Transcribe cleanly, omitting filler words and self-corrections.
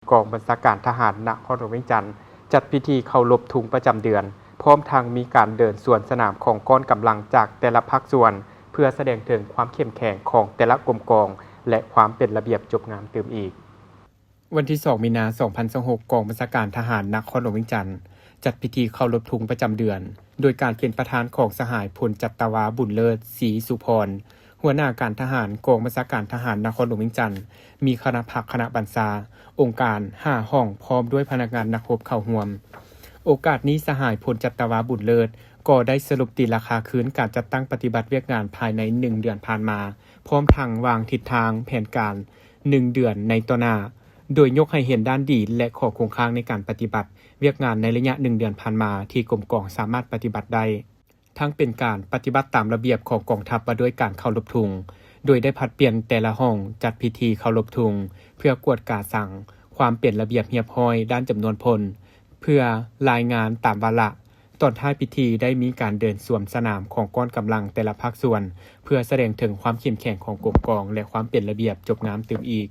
กองบัญชาการทหารนครหลวงเวียงจันทน์จัดพิธีเคารพธงประจำเดือนพร้อมทางมีการเดินสวนสนามของกองกำลังจากแต่ละภาคส่วนเพื่อแสดงถึงความเข้มแข็งของแต่ละกรมกองและความเป็นระเบียบจบงามเติมอีกวันที่2มีนาคม2026กองบัญชาการทหารนครหลวงเวียงจันทน์จัดพิธีเคารพธงประจำเดือนโดยการเป็นประธานของสหายพลจัตวาบุญเลิศศรีสุพรหัวหน้าการทหารกองบัญชาการทหารนครหลวงเวียงจันทน์มีคณะพักคณะบัญชาองค์การ5ห้องพร้อมด้วยพนักงานนักรบเข้าร่วมโอกาสนี้สหายพลจัตวาบุญเลิศก็ได้สรุปตีราคาคืนการจัดตั้งปฏิบัติเวียกงานภายใน1เดือนผ่านมาพร้อมทางวางทิศทางแผนการ1เดือนในต่อหน้าโดยยกให้เห็นด้านดีและข้อคงค้างในการปฏิบัติเวียกงานในระยะ1เดือนผ่านมาที่กรมกองสามารถปฏิบัติได้ทั้งเป็นการปฏิบัติตามระเบียบของกองทัพมาด้วยการเคารพธงโดยได้ผลัดเปลี่ยนแต่ละห้องจัดพิธีเคารพธงเพื่อกวดกาสั่งความเป็นระเบียบเรียบร้อยด้านจำนวนพลเพื่อรายงานตามวาระตอนท้ายพิธีได้มีการเดินสวมสนามของกองกำลังแต่ละภาคส่วนเพื่อแสดงถึงความเข้มแข็งของกรมกองและความเป็นระเบียบจบงามเติมอีก